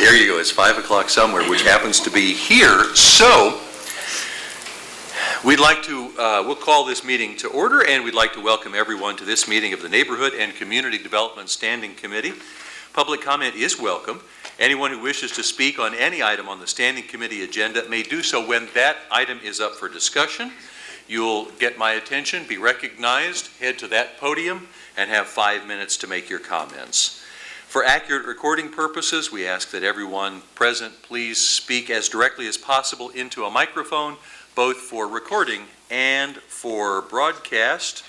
There you go. It's 5 o'clock somewhere, which happens to be here. So we'd like to, we'll call this meeting to order, and we'd like to welcome everyone to this meeting of the Neighborhood and Community Development Standing Committee. Public comment is welcome. Anyone who wishes to speak on any item on the Standing Committee agenda may do so when that item is up for discussion. You'll get my attention, be recognized, head to that podium, and have 5 minutes to make your comments. For accurate recording purposes, we ask that everyone present please speak as directly as possible into a microphone, both for recording and for broadcast.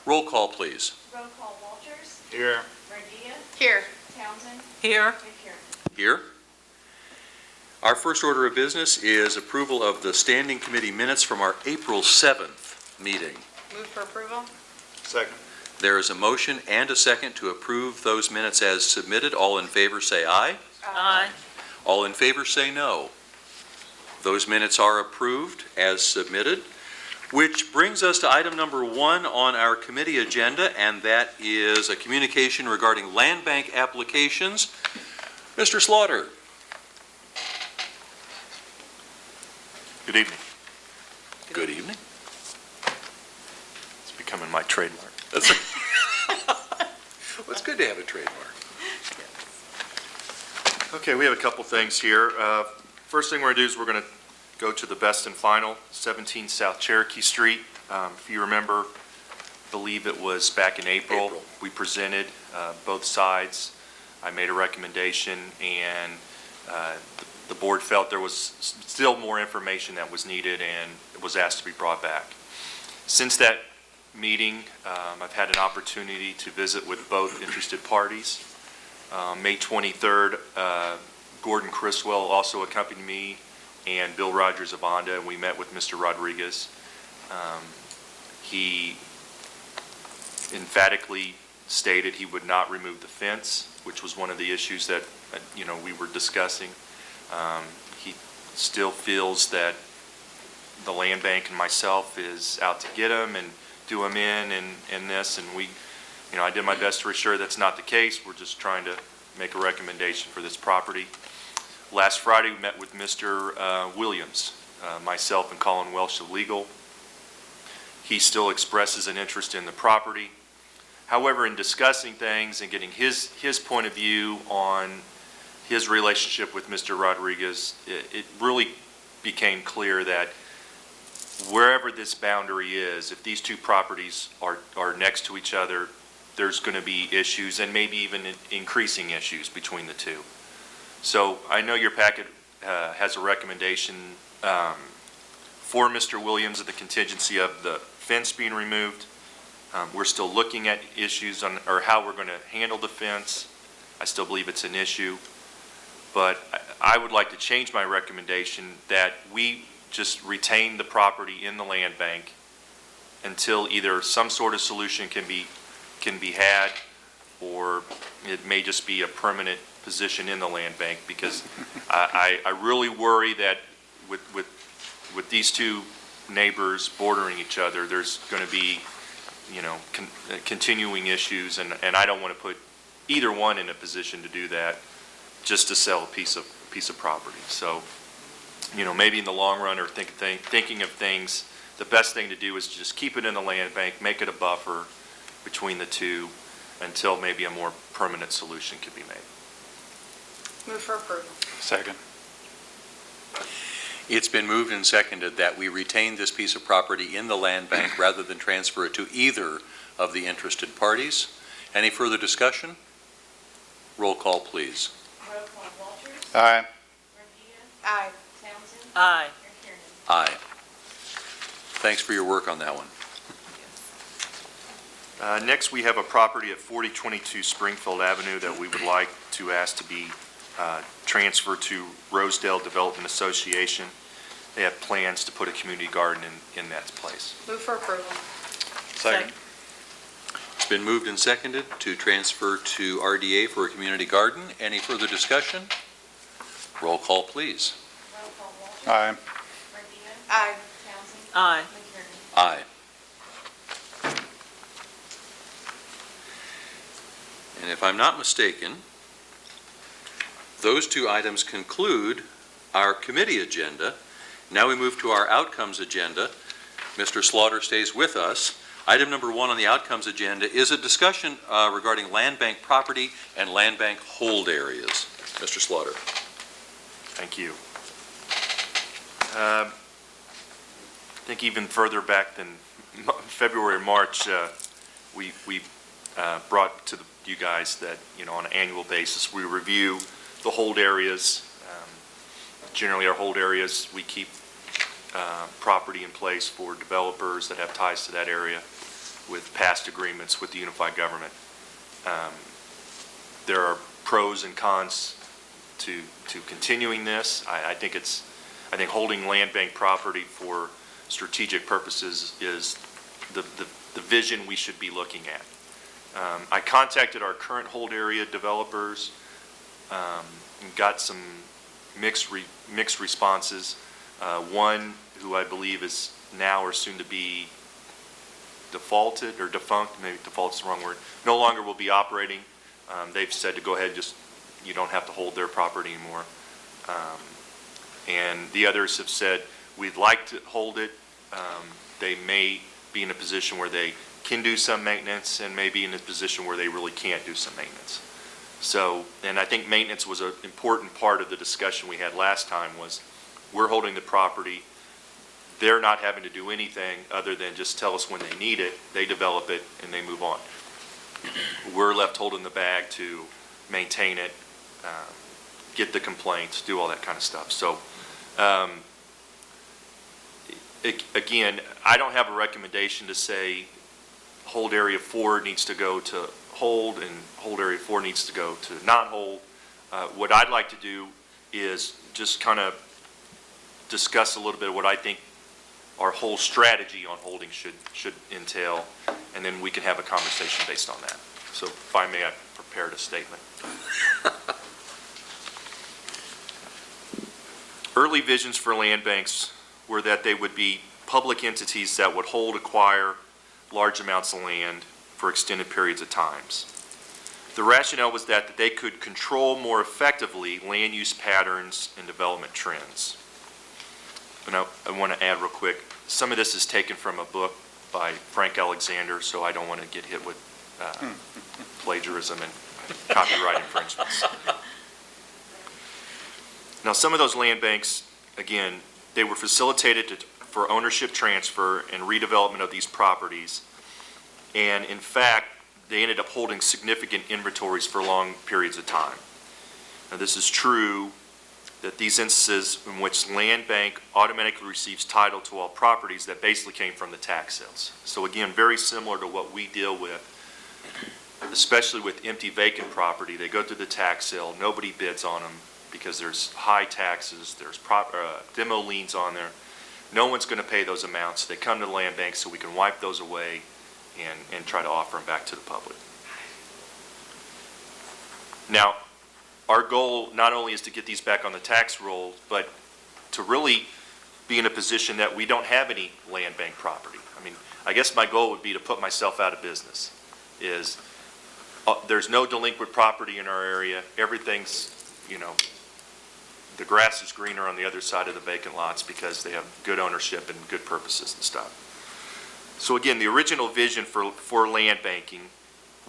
Roll call, please. Roll call: Walters. Here. Garcia. Here. Townsend. Here. McCarran. Here. Our first order of business is approval of the Standing Committee minutes from our April 7th meeting. Move for approval. Second. There is a motion and a second to approve those minutes as submitted. All in favor say aye. Aye. All in favor say no. Those minutes are approved as submitted, which brings us to item number 1 on our committee agenda, and that is a communication regarding land bank applications. Mr. Slaughter. Good evening. Good evening. It's becoming my trademark. Well, it's good to have a trademark. Okay, we have a couple things here. First thing we're going to do is we're going to go to the best and final, 17 South Cherokee Street. If you remember, I believe it was back in April. We presented both sides. I made a recommendation, and the board felt there was still more information that was needed, and it was asked to be brought back. Since that meeting, I've had an opportunity to visit with both interested parties. May 23rd, Gordon Criswell also accompanied me, and Bill Rogers of Wyandotte, and we met with Mr. Rodriguez. He emphatically stated he would not remove the fence, which was one of the issues that we were discussing. He still feels that the land bank and myself is out to get him and do him in this, and I did my best to assure that's not the case. We're just trying to make a recommendation for this property. Last Friday, we met with Mr. Williams, myself and Colin Welsh of Legal. He still expresses an interest in the property. However, in discussing things and getting his point of view on his relationship with Mr. Rodriguez, it really became clear that wherever this boundary is, if these two properties are next to each other, there's going to be issues, and maybe even increasing issues between the two. So I know your packet has a recommendation for Mr. Williams of the contingency of the fence being removed. We're still looking at issues on or how we're going to handle the fence. I still believe it's an issue, but I would like to change my recommendation that we just retain the property in the land bank until either some sort of solution can be had, or it may just be a permanent position in the land bank, because I really worry that with these two neighbors bordering each other, there's going to be continuing issues, and I don't want to put either one in a position to do that just to sell a piece of property. So maybe in the long run, or thinking of things, the best thing to do is just keep it in the land bank, make it a buffer between the two until maybe a more permanent solution can be made. Move for approval. Second. It's been moved and seconded that we retain this piece of property in the land bank rather than transfer it to either of the interested parties. Any further discussion? Roll call, please. Roll call: Walters. Aye. Garcia. Aye. Townsend. Aye. McCarran. Aye. Thanks for your work on that one. Next, we have a property at 4022 Springfield Avenue that we would like to ask to be transferred to Rosedale Development Association. They have plans to put a community garden in that place. Move for approval. Second. It's been moved and seconded to transfer to RDA for a community garden. Any further discussion? Roll call, please. Roll call: Walters. Aye. Garcia. Aye. Townsend. Aye. McCarran. Aye. And if I'm not mistaken, those two items conclude our committee agenda. Now we move to our outcomes agenda. Mr. Slaughter stays with us. Item number 1 on the outcomes agenda is a discussion regarding land bank property and land bank hold areas. Mr. Slaughter. Thank you. I think even further back than February or March, we brought to you guys that, on an annual basis, we review the hold areas. Generally, our hold areas, we keep property in place for developers that have ties to that area with past agreements with the unified government. There are pros and cons to continuing this. I think holding land bank property for strategic purposes is the vision we should be looking at. I contacted our current hold area developers and got some mixed responses. One who I believe is now or soon to be defaulted or defunct, maybe default is the wrong word, no longer will be operating. They've said to go ahead, you don't have to hold their property anymore. And the others have said, we'd like to hold it. They may be in a position where they can do some maintenance and maybe in a position where they really can't do some maintenance. So, and I think maintenance was an important part of the discussion we had last time was we're holding the property. They're not having to do anything other than just tell us when they need it, they develop it, and they move on. We're left holding the bag to maintain it, get the complaints, do all that kind of stuff. So, again, I don't have a recommendation to say hold area 4 needs to go to hold and hold area 4 needs to go to not hold. What I'd like to do is just kind of discuss a little bit of what I think our whole strategy on holding should entail, and then we can have a conversation based on that. So if I may, I've prepared a statement. Early visions for land banks were that they would be public entities that would hold, acquire large amounts of land for extended periods of times. The rationale was that they could control more effectively land use patterns and development trends. And I want to add real quick, some of this is taken from a book by Frank Alexander, so I don't want to get hit with plagiarism and copyright infringements. Now, some of those land banks, again, they were facilitated for ownership transfer and redevelopment of these properties. And in fact, they ended up holding significant inventories for long periods of time. Now, this is true that these instances in which land bank automatically receives title to all properties that basically came from the tax sales. So again, very similar to what we deal with, especially with empty vacant property. They go through the tax sale, nobody bids on them because there's high taxes, there's demo liens on there. No one's going to pay those amounts. They come to the land bank so we can wipe those away and try to offer them back to the public. Now, our goal not only is to get these back on the tax roll, but to really be in a position that we don't have any land bank property. I mean, I guess my goal would be to put myself out of business. There's no delinquent property in our area. Everything's, the grass is greener on the other side of the vacant lots because they have good ownership and good purposes and stuff. So again, the original vision for land banking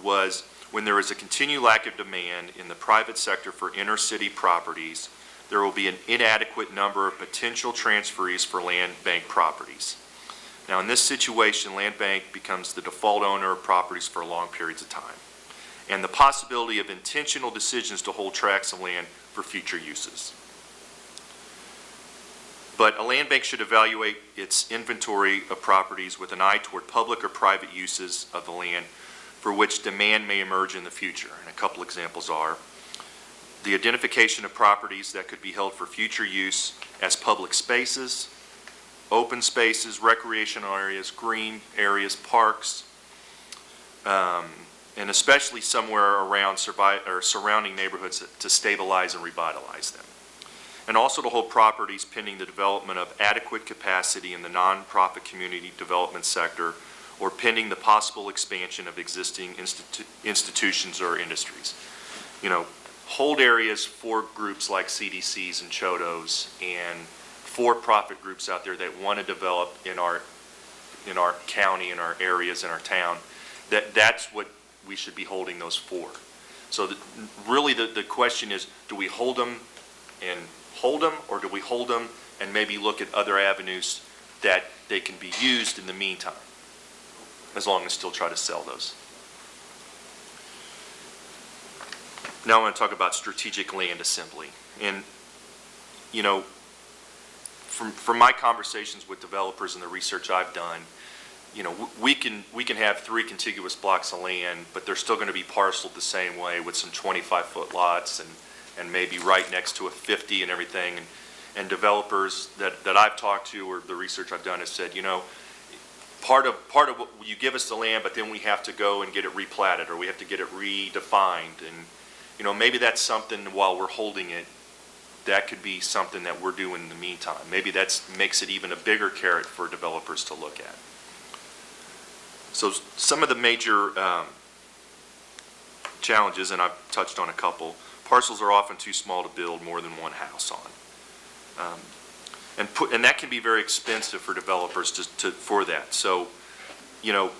was when there is a continued lack of demand in the private sector for inner city properties, there will be an inadequate number of potential transferees for land bank properties. Now, in this situation, land bank becomes the default owner of properties for long periods of time, and the possibility of intentional decisions to hold tracts of land for future uses. But a land bank should evaluate its inventory of properties with an eye toward public or private uses of the land for which demand may emerge in the future. And a couple examples are the identification of properties that could be held for future use as public spaces, open spaces, recreational areas, green areas, parks, and especially somewhere around surrounding neighborhoods to stabilize and revitalize them. And also to hold properties pending the development of adequate capacity in the nonprofit community development sector or pending the possible expansion of existing institutions or industries. hold areas for groups like CDCs and Chodos and for-profit groups out there that want to develop in our county, in our areas, in our town, that's what we should be holding those for. So really the question is, do we hold them, or do we hold them and maybe look at other avenues that they can be used in the meantime, as long as still try to sell those? Now I want to talk about strategic land assembly. And, you know, from my conversations with developers and the research I've done, you know, we can have 3 contiguous blocks of land, but they're still going to be parceled the same way with some 25-foot lots and maybe right next to a 50 and everything. And developers that I've talked to, or the research I've done, has said, you know, part of what you give us the land, but then we have to go and get it replatted, or we have to get it redefined. And, you know, maybe that's something while we're holding it, that could be something that we're doing in the meantime. Maybe that makes it even a bigger carrot for developers to look at. So some of the major challenges, and I've touched on a couple, parcels are often too small to build more than one house on. And that can be very expensive for developers for that. So, you know,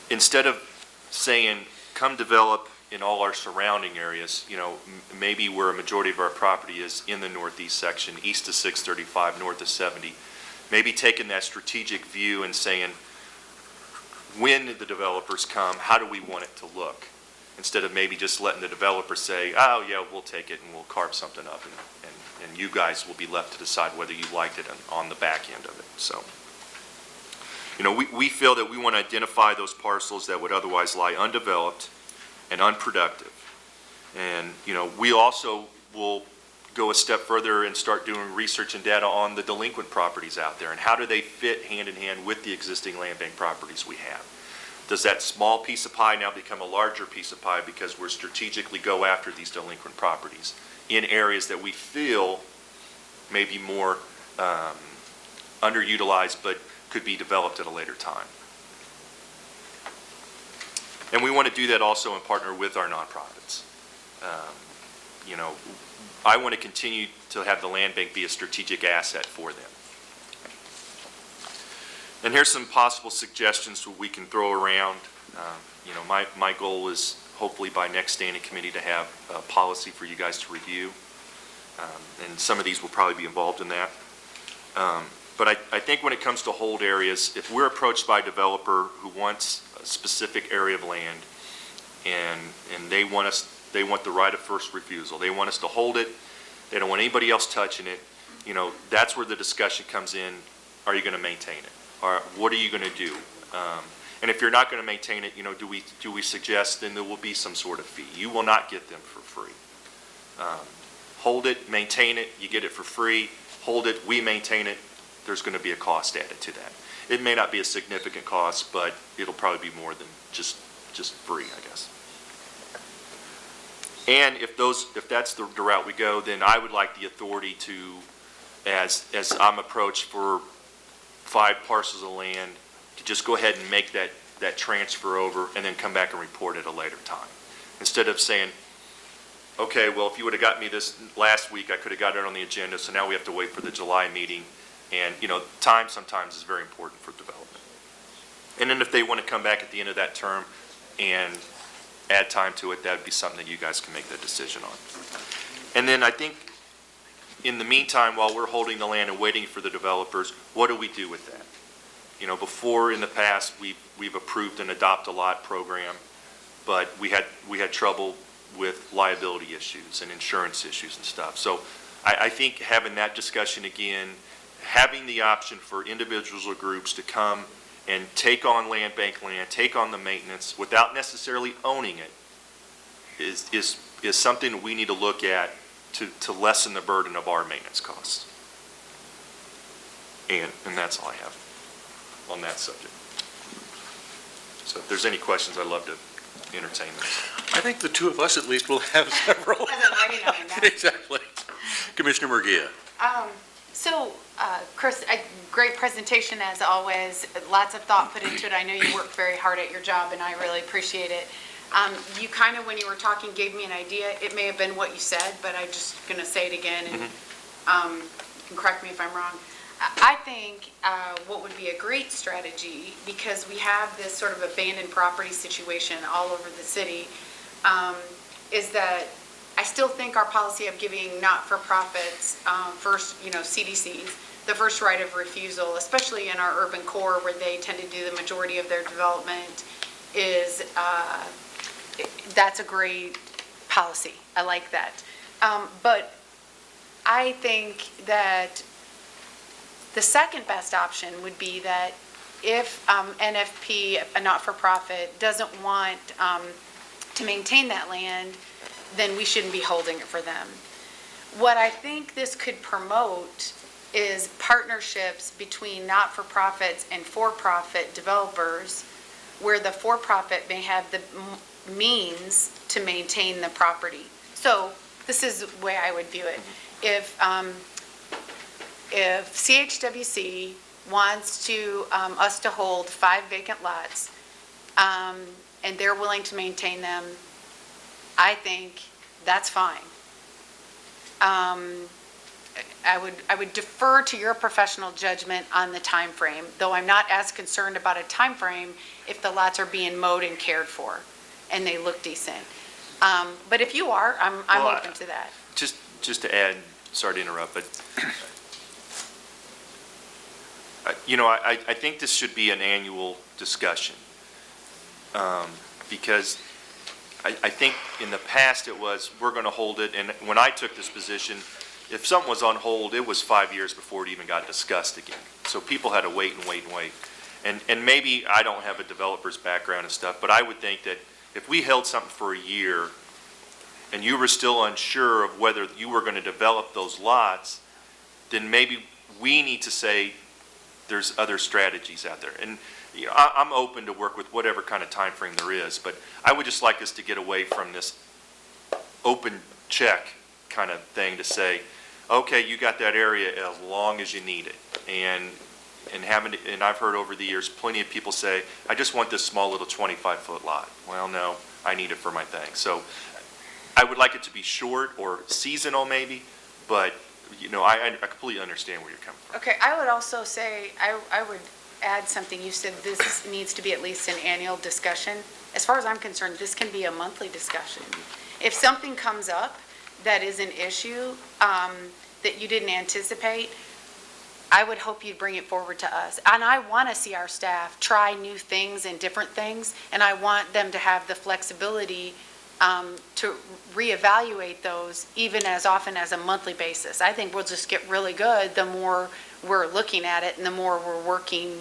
instead of saying, come develop in all our surrounding areas, you know, maybe where a majority of our property is in the northeast section, east of 635, north of 70, maybe taking that strategic view and saying, when the developers come, how do we want it to look? Instead of maybe just letting the developer say, oh yeah, we'll take it and we'll carve something up, and you guys will be left to decide whether you liked it on the back end of it. So, you know, we feel that we want to identify those parcels that would otherwise lie undeveloped and unproductive. And, you know, we also will go a step further and start doing research and data on the delinquent properties out there, and how do they fit hand in hand with the existing land bank properties we have. Does that small piece of pie now become a larger piece of pie because we're strategically go after these delinquent properties in areas that we feel may be more underutilized but could be developed at a later time? And we want to do that also in partner with our nonprofits. You know, I want to continue to have the land bank be a strategic asset for them. And here's some possible suggestions we can throw around. You know, my goal is hopefully by next standing committee to have a policy for you guys to review. And some of these will probably be involved in that. But I think when it comes to hold areas, if we're approached by a developer who wants a specific area of land and they want the right of first refusal, they want us to hold it, they don't want anybody else touching it, you know, that's where the discussion comes in. Are you going to maintain it? Or what are you going to do? And if you're not going to maintain it, you know, do we suggest then there will be some sort of fee? You will not get them for free. Hold it, maintain it, you get it for free. Hold it, we maintain it, there's going to be a cost added to that. It may not be a significant cost, but it'll probably be more than just free, I guess. And if that's the route we go, then I would like the authority to, as I'm approached for 5 parcels of land, to just go ahead and make that transfer over and then come back and report at a later time. Instead of saying, okay, well, if you would have got me this last week, I could have got it on the agenda, so now we have to wait for the July meeting. And, you know, time sometimes is very important for development. And then if they want to come back at the end of that term and add time to it, that would be something that you guys can make that decision on. And then I think in the meantime, while we're holding the land and waiting for the developers, what do we do with that? You know, before in the past, we've approved an adopt-a-lot program, but we had trouble with liability issues and insurance issues and stuff. So I think having that discussion again, having the option for individuals or groups to come and take on land bank land, take on the maintenance without necessarily owning it is something we need to look at to lessen the burden of our maintenance costs. And that's all I have on that subject. So if there's any questions, I'd love to entertain them. I think the two of us at least will have several. I've been waiting on that. Exactly. Commissioner Murguia. So, Chris, a great presentation as always. Lots of thought put into it. I know you work very hard at your job, and I really appreciate it. You kind of, when you were talking, gave me an idea. It may have been what you said, but I'm just going to say it again, and you can correct me if I'm wrong. I think what would be a great strategy, because we have this sort of abandoned property situation all over the city, is that I still think our policy of giving not-for-profits first, CDCs, the first right of refusal, especially in our urban core where they tend to do the majority of their development, is that's a great policy. I like that. But I think that the second best option would be that if NFP, a not-for-profit, doesn't want to maintain that land, then we shouldn't be holding it for them. What I think this could promote is partnerships between not-for-profits and for-profit developers, where the for-profit may have the means to maintain the property. So this is the way I would view it. If CHWC wants to us to hold 5 vacant lots, and they're willing to maintain them, I think that's fine. I would defer to your professional judgment on the time frame, though I'm not as concerned about a time frame if the lots are being mowed and cared for and they look decent. But if you are, I'm Well, open to that. Just to add, sorry to interrupt, but, I think this should be an annual discussion. Because I think in the past it was, we're going to hold it, and when I took this position, if something was on hold, it was 5 years before it even got discussed again. So people had to wait and wait and wait. And maybe I don't have a developer's background and stuff, but I would think that if we held something for a year and you were still unsure of whether you were going to develop those lots, then maybe we need to say there's other strategies out there. And I'm open to work with whatever kind of time frame there is, but I would just like us to get away from this open check kind of thing to say, okay, you got that area as long as you need it. And I've heard over the years plenty of people say, I just want this small little 25-foot lot. Well, no, I need it for my thing. So I would like it to be short or seasonal maybe, but I completely understand where you're coming from. Okay, I would also say, I would add something. You said this needs to be at least an annual discussion. As far as I'm concerned, this can be a monthly discussion. If something comes up that is an issue that you didn't anticipate, I would hope you'd bring it forward to us. And I want to see our staff try new things and different things, and I want them to have the flexibility to reevaluate those even as often as a monthly basis. I think we'll just get really good the more we're looking at it and the more we're working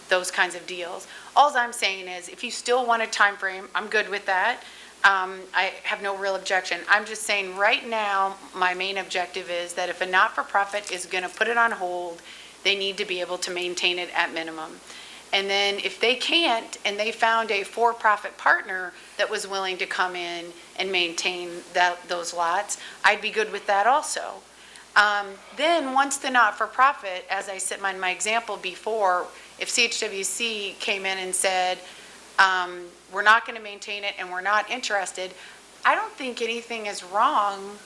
those kinds of deals. All I'm saying is, if you still want a time frame, I'm good with that. I have no real objection. I'm just saying right now, my main objective is that if a not-for-profit is going to put it on hold, they need to be able to maintain it at minimum. And then if they can't, and they found a for-profit partner that was willing to come in and maintain those lots, I'd be good with that also. Then once the not-for-profit, as I said in my example before, if CHWC came in and said, we're not going to maintain it and we're not interested, I don't think anything is wrong,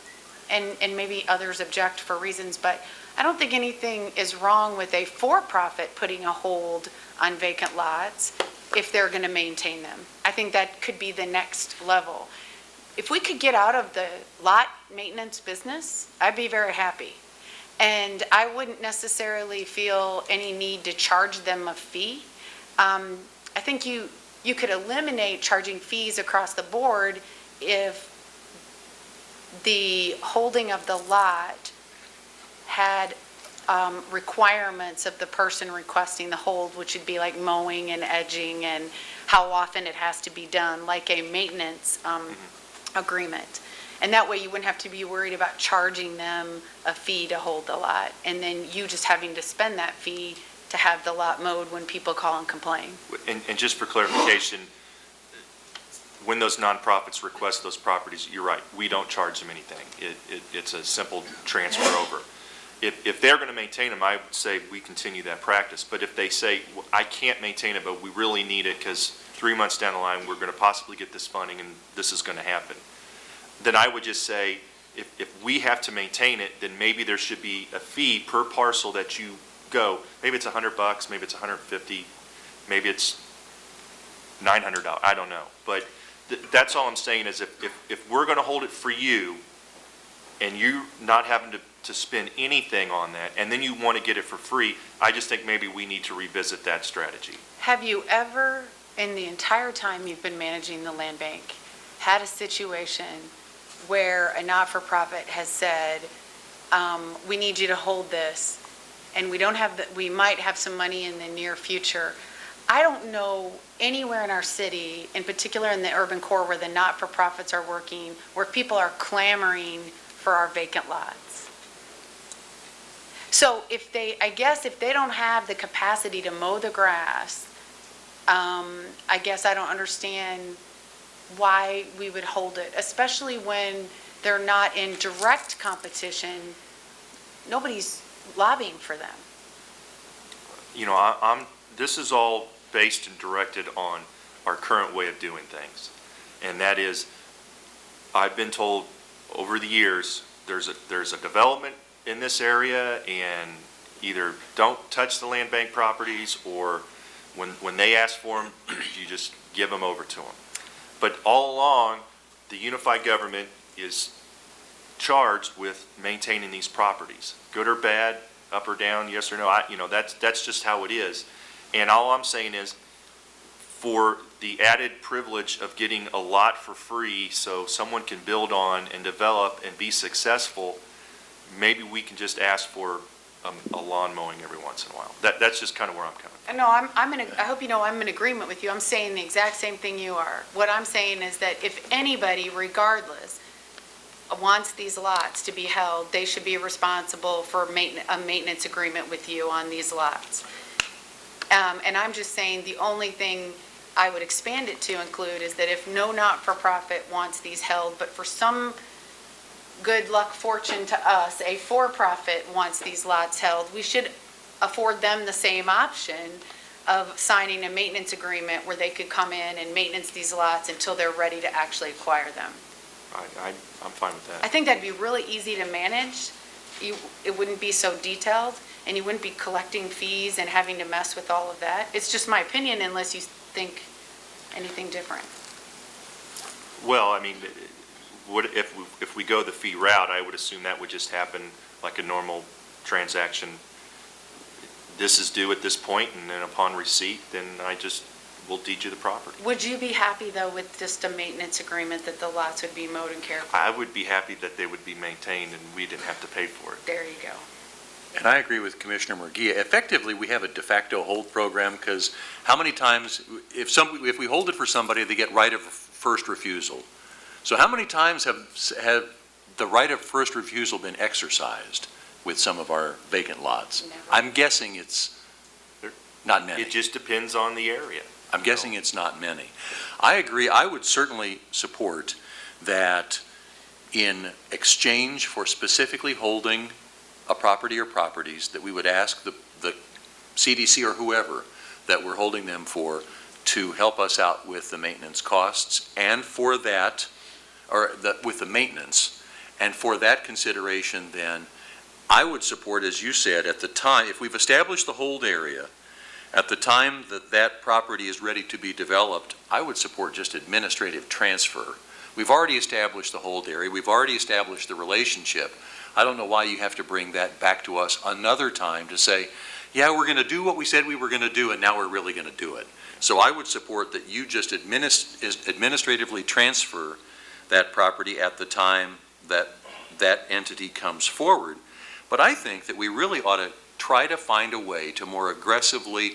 and maybe others object for reasons, but I don't think anything is wrong with a for-profit putting a hold on vacant lots if they're going to maintain them. I think that could be the next level. If we could get out of the lot maintenance business, I'd be very happy. And I wouldn't necessarily feel any need to charge them a fee. I think you could eliminate charging fees across the board if the holding of the lot had requirements of the person requesting the hold, which would be like mowing and edging and how often it has to be done, like a maintenance agreement. And that way you wouldn't have to be worried about charging them a fee to hold the lot, and then you just having to spend that fee to have the lot mowed when people call and complain. And just for clarification, when those nonprofits request those properties, you're right, we don't charge them anything. It's a simple transfer over. If they're going to maintain them, I would say we continue that practice. But if they say, well, I can't maintain it, but we really need it because 3 months down the line, we're going to possibly get this funding and this is going to happen, then I would just say, if we have to maintain it, then maybe there should be a fee per parcel that you go. Maybe it's $100, maybe it's $150, maybe it's $900, I don't know. But that's all I'm saying is if we're going to hold it for you and you not having to spend anything on that, and then you want to get it for free, I just think maybe we need to revisit that strategy. Have you ever, in the entire time you've been managing the land bank, had a situation where a not-for-profit has said, we need you to hold this, and we might have some money in the near future? I don't know anywhere in our city, in particular in the urban core where the not-for-profits are working, where people are clamoring for our vacant lots. So I guess if they don't have the capacity to mow the grass, I guess I don't understand why we would hold it, especially when they're not in direct competition. Nobody's lobbying for them. You know, this is all based and directed on our current way of doing things. And that is, I've been told over the years, there's a development in this area, and either don't touch the land bank properties, or when they ask for them, you just give them over to them. But all along, the unified government is charged with maintaining these properties, good or bad, up or down, yes or no. That's just how it is. And all I'm saying is, for the added privilege of getting a lot for free so someone can build on and develop and be successful, maybe we can just ask for a lawn mowing every once in a while. That's just kind of where I'm coming from. No, I hope you know I'm in agreement with you. I'm saying the exact same thing you are. What I'm saying is that if anybody, regardless, wants these lots to be held, they should be responsible for a maintenance agreement with you on these lots. And I'm just saying the only thing I would expand it to include is that if no not-for-profit wants these held, but for some good luck fortune to us, a for-profit wants these lots held, we should afford them the same option of signing a maintenance agreement where they could come in and maintenance these lots until they're ready to actually acquire them. I'm fine with that. I think that'd be really easy to manage. It wouldn't be so detailed, and you wouldn't be collecting fees and having to mess with all of that. It's just my opinion, unless you think anything different. Well, I mean, if we go the fee route, I would assume that would just happen like a normal transaction. This is due at this point, and then upon receipt, then I just will deed you the property. Would you be happy, though, with just a maintenance agreement that the lots would be mowed and cared for? I would be happy that they would be maintained and we didn't have to pay for it. There you go. And I agree with Commissioner Murguia. Effectively, we have a de facto hold program, because how many times, if we hold it for somebody, they get right of first refusal. So how many times have the right of first refusal been exercised with some of our vacant lots? Never. I'm guessing it's not many. It just depends on the area. I'm guessing it's not many. I agree. I would certainly support that in exchange for specifically holding a property or properties, that we would ask the CDC or whoever that we're holding them for to help us out with the maintenance costs, and for that, with the maintenance, and for that consideration, then I would support, as you said, at the time, if we've established the hold area, at the time that that property is ready to be developed, I would support just administrative transfer. We've already established the hold area. We've already established the relationship. I don't know why you have to bring that back to us another time to say, yeah, we're going to do what we said we were going to do, and now we're really going to do it. So I would support that you just administratively transfer that property at the time that that entity comes forward. But I think that we really ought to try to find a way to more aggressively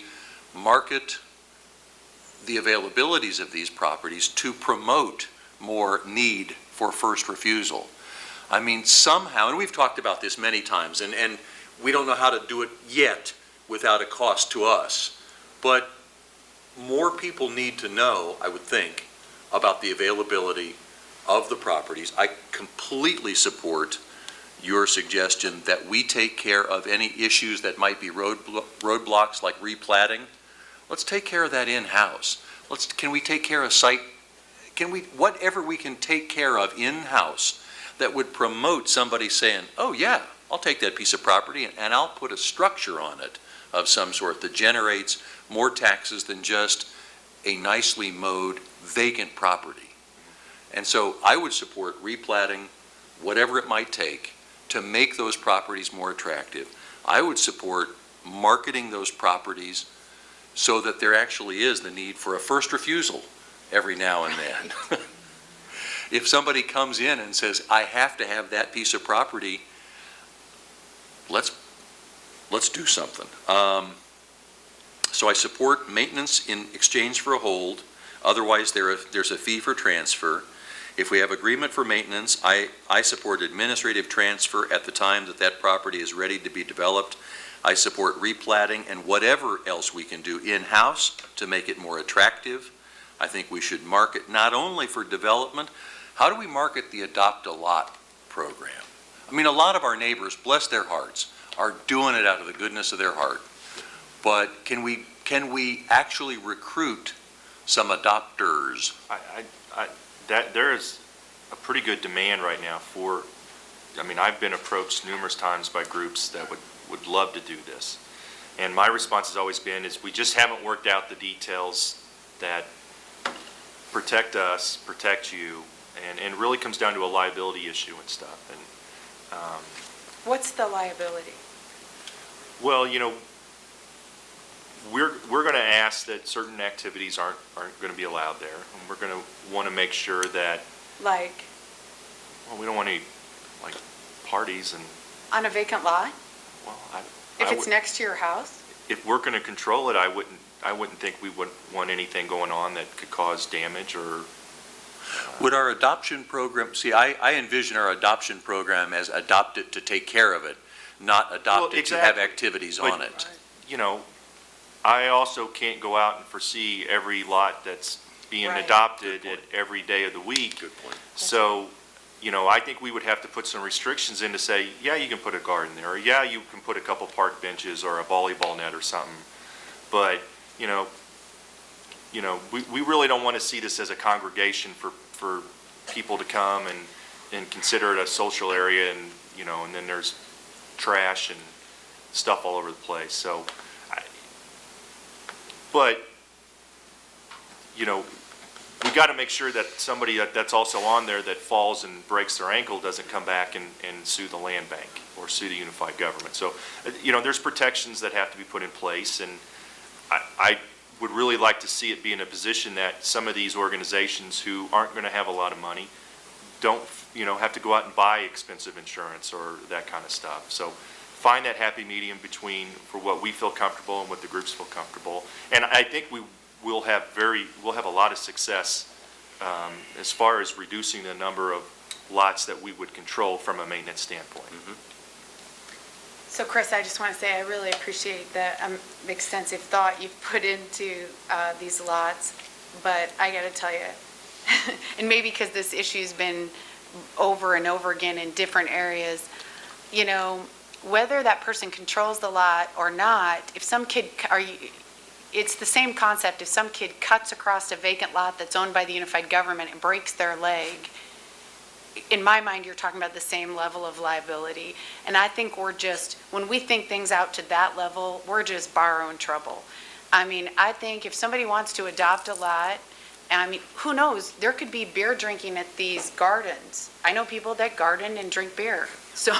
market the availabilities of these properties to promote more need for first refusal. I mean, somehow, and we've talked about this many times, and we don't know how to do it yet without a cost to us, but more people need to know, I would think, about the availability of the properties. I completely support your suggestion that we take care of any issues that might be roadblocks like replatting. Let's take care of that in-house. can we take care of whatever we can take care of in-house that would promote somebody saying, oh yeah, I'll take that piece of property and I'll put a structure on it of some sort that generates more taxes than just a nicely mowed vacant property. And so I would support replatting, whatever it might take, to make those properties more attractive. I would support marketing those properties so that there actually is the need for a first refusal every now and then. If somebody comes in and says, I have to have that piece of property, let's do something. So I support maintenance in exchange for a hold. Otherwise, there's a fee for transfer. If we have agreement for maintenance, I support administrative transfer at the time that property is ready to be developed. I support replatting and whatever else we can do in-house to make it more attractive. I think we should market not only for development. How do we market the Adopt a Lot program? I mean, a lot of our neighbors, bless their hearts, are doing it out of the goodness of their heart. But can we actually recruit some adopters? There is a pretty good demand right now for, I mean, I've been approached numerous times by groups that would love to do this. And my response has always been is we just haven't worked out the details that protect us, protect you, and really comes down to a liability issue and stuff. And What's the liability? well, we're going to ask that certain activities aren't going to be allowed there, and we're going to want to make sure that, Like, well, we don't want any like parties and, on a vacant lot? well, If it's next to your house? if we're going to control it, I wouldn't think we would want anything going on that could cause damage or. Would our adoption program, see, I envision our adoption program as adopt it to take care of it, not adopt it to have exactly. activities But, on it. I also can't go out and foresee every lot that's being Right. adopted at every day of the week. Good point. So, I think we would have to put some restrictions in to say, yeah, you can put a garden there, or yeah, you can put a couple park benches or a volleyball net or something. But, we really don't want to see this as a congregation for people to come and consider it a social area and, and then there's trash and stuff all over the place. So, but, we got to make sure that somebody that's also on there that falls and breaks their ankle doesn't come back and sue the land bank or sue the unified government. So, there's protections that have to be put in place, and I would really like to see it be in a position that some of these organizations who aren't going to have a lot of money don't, have to go out and buy expensive insurance or that kind of stuff. So find that happy medium between for what we feel comfortable and what the groups feel comfortable. And I think we'll have a lot of success as far as reducing the number of lots that we would control from a maintenance standpoint. Mm-hmm. So Chris, I just want to say I really appreciate the extensive thought you've put into these lots, but I got to tell you, and maybe because this issue's been over and over again in different areas, whether that person controls the lot or not, if some kid, it's the same concept. If some kid cuts across a vacant lot that's owned by the unified government and breaks their leg, in my mind, you're talking about the same level of liability. And I think when we think things out to that level, we're just borrowing trouble. I mean, I think if somebody wants to adopt a lot, who knows? There could be beer drinking at these gardens. I know people that garden and drink beer. So,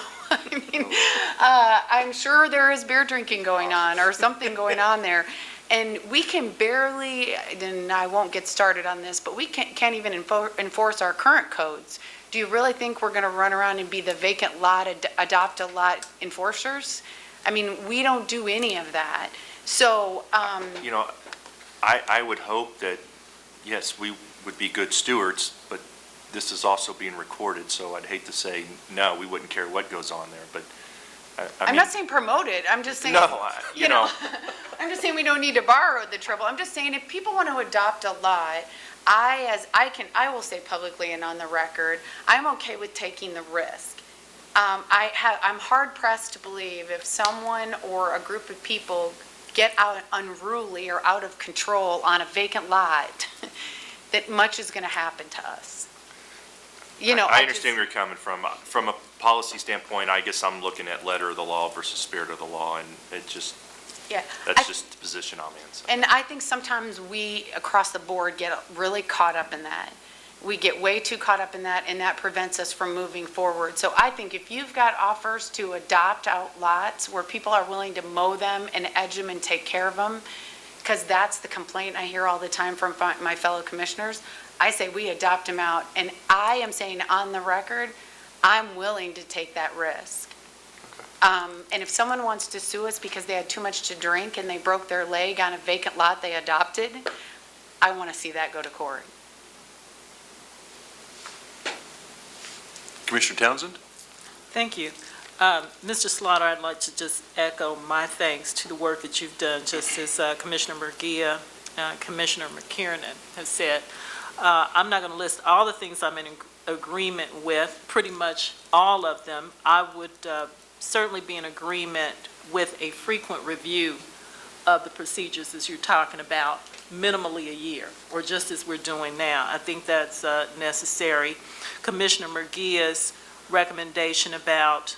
I'm sure there is beer drinking going on or something going on there. And we can barely, and I won't get started on this, but we can't even enforce our current codes. Do you really think we're going to run around and be the vacant lot, adopt a lot enforcers? We don't do any of that. So, I would hope that, yes, we would be good stewards, but this is also being recorded, so I'd hate to say, no, we wouldn't care what goes on there, but I'm not saying promote it. I'm just saying, no, I'm just saying we don't need to borrow the trouble. I'm just saying if people want to adopt a lot, I will say publicly and on the record, I'm okay with taking the risk. I'm hard pressed to believe if someone or a group of people get out unruly or out of control on a vacant lot, that much is going to happen to us. You know, I understand where you're coming from. From a policy standpoint, I guess I'm looking at letter of the law versus spirit of the law, and it just, Yeah. that's just the position I'm in. So. And I think sometimes we, across the board, get really caught up in that. We get way too caught up in that, and that prevents us from moving forward. So I think if you've got offers to adopt out lots where people are willing to mow them and edge them and take care of them, because that's the complaint I hear all the time from my fellow commissioners, I say we adopt them out. And I am saying on the record, I'm willing to take that risk. And if someone wants to sue us because they had too much to drink and they broke their leg on a vacant lot they adopted, I want to see that go to court. Commissioner Townsend? Thank you. Mr. Slaughter, I'd like to just echo my thanks to the work that you've done, just as Commissioner Murguia, Commissioner McKiernan have said. I'm not going to list all the things I'm in agreement with, pretty much all of them. I would certainly be in agreement with a frequent review of the procedures as you're talking about, minimally a year, or just as we're doing now. I think that's necessary. Commissioner Murguia's recommendation about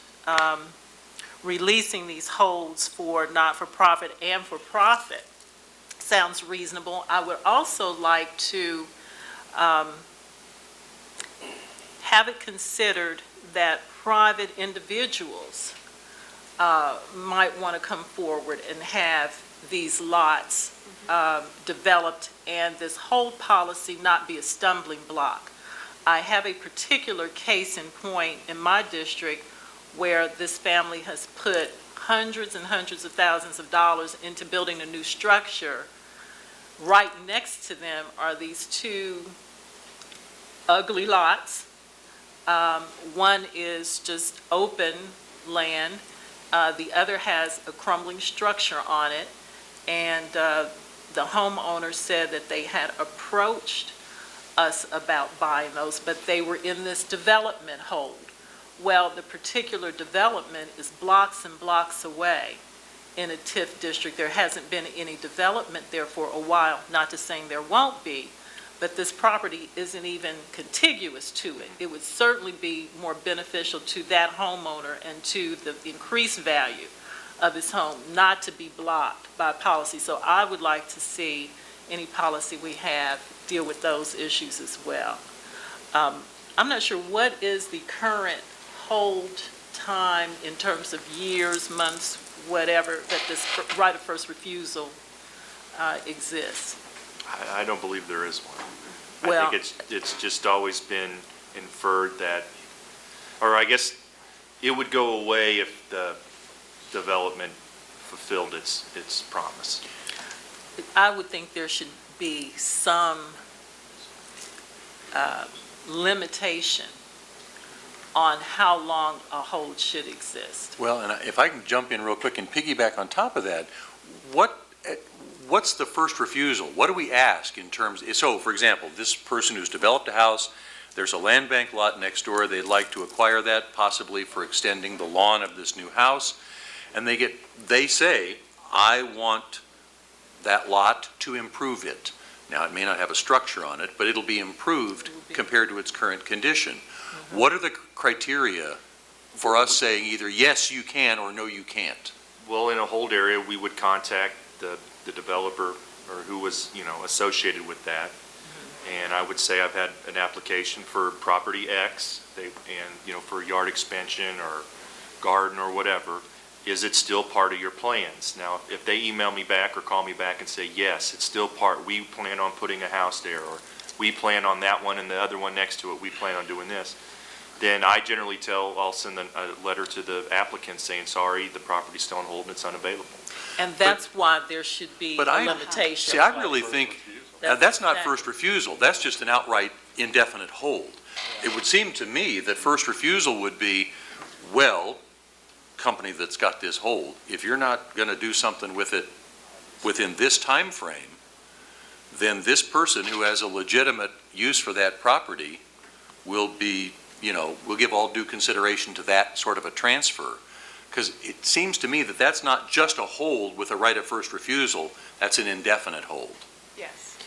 releasing these holds for not-for-profit and for-profit sounds reasonable. I would also like to have it considered that private individuals might want to come forward and have these lots developed, and this hold policy not be a stumbling block. I have a particular case in point in my district where this family has put hundreds and hundreds of thousands of dollars into building a new structure. Right next to them are these two ugly lots. One is just open land. The other has a crumbling structure on it. And the homeowner said that they had approached us about buying those, but they were in this development hold. Well, the particular development is blocks and blocks away in a TIF district. There hasn't been any development there for a while, not to saying there won't be, but this property isn't even contiguous to it. It would certainly be more beneficial to that homeowner and to the increased value of his home not to be blocked by policy. So I would like to see any policy we have deal with those issues as well. I'm not sure what is the current hold time in terms of years, months, whatever, that this right of first refusal exists. I don't believe there is one. Well, I think it's just always been inferred that, or I guess it would go away if the development fulfilled its promise. I would think there should be some limitation on how long a hold should exist. Well, and if I can jump in real quick and piggyback on top of that, what's the first refusal? What do we ask in terms, so for example, this person who's developed a house, there's a land bank lot next door, they'd like to acquire that possibly for extending the lawn of this new house, and they say, I want that lot to improve it. Now, it may not have a structure on it, but it'll be improved compared to its current condition. What are the criteria for us saying either yes, you can, or no, you can't? Well, in a hold area, we would contact the developer or who was, associated with that. And I would say I've had an application for property X, for yard expansion or garden or whatever. Is it still part of your plans? Now, if they email me back or call me back and say, yes, it's still part, we plan on putting a house there, or we plan on that one and the other one next to it, we plan on doing this, then I generally I'll send a letter to the applicant saying, sorry, the property's still on hold and it's unavailable. And that's why there should be a limitation. See, I really think, that's not first refusal, that's just an outright indefinite hold. It would seem to me that first refusal would be, well, company that's got this hold, if you're not going to do something with it within this time frame, then this person who has a legitimate use for that property will be, will give all due consideration to that sort of a transfer. Because it seems to me that that's not just a hold with a right of first refusal, that's an indefinite hold. Yes.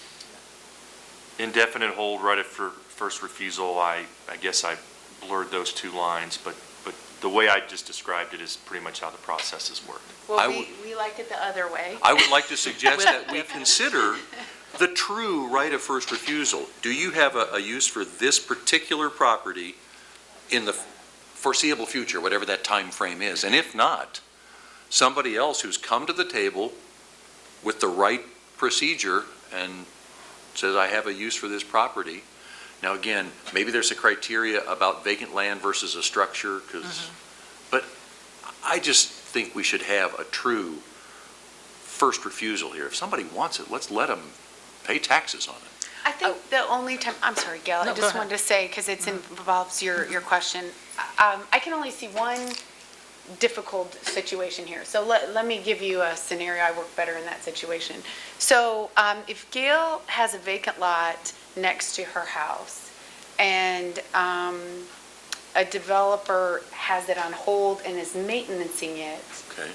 Indefinite hold, right of first refusal, I guess I blurred those two lines, but the way I just described it is pretty much how the process has worked. Well, I we like it the other way. I would like to suggest that we consider the true right of first refusal. Do you have a use for this particular property in the foreseeable future, whatever that time frame is? And if not, somebody else who's come to the table with the right procedure and says, I have a use for this property. Now, again, maybe there's a criteria about vacant land versus a structure, but I just think we should have a true first refusal here. If somebody wants it, let's let them pay taxes on it. I think the only time, I'm sorry, Gail, No, I go just ahead. wanted to say, because it involves your question, I can only see one difficult situation here. So let me give you a scenario. I work better in that situation. So if Gail has a vacant lot next to her house and a developer has it on hold and is maintaining it, Okay.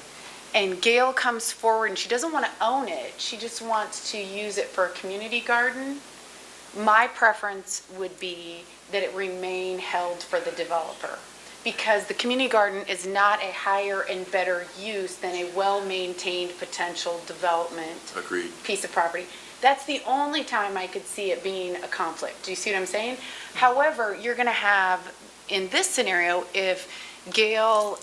and Gail comes forward and she doesn't want to own it, she just wants to use it for a community garden, my preference would be that it remain held for the developer, because the community garden is not a higher and better use than a well-maintained potential development Agreed. piece of property. That's the only time I could see it being a conflict. Do you see what I'm saying? However, you're going to have, in this scenario, if Gail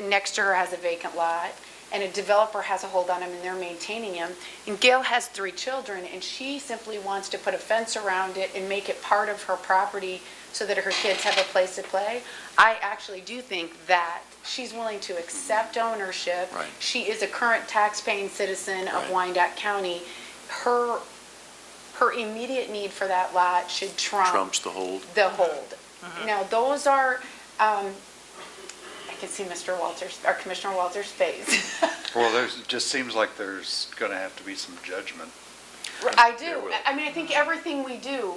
next to her has a vacant lot and a developer has a hold on him and they're maintaining him, and Gail has 3 children and she simply wants to put a fence around it and make it part of her property so that her kids have a place to play, I actually do think that she's willing to accept ownership. Right. She is a current tax-paying citizen of Right. Wyandotte County. Her immediate need for that lot should Trumps the hold. the hold. Now, those are, I can see Mr. Walters, or Commissioner Walters' face. Well, it just seems like there's going to have to be some judgment. I There do. will. I mean, I think everything we do,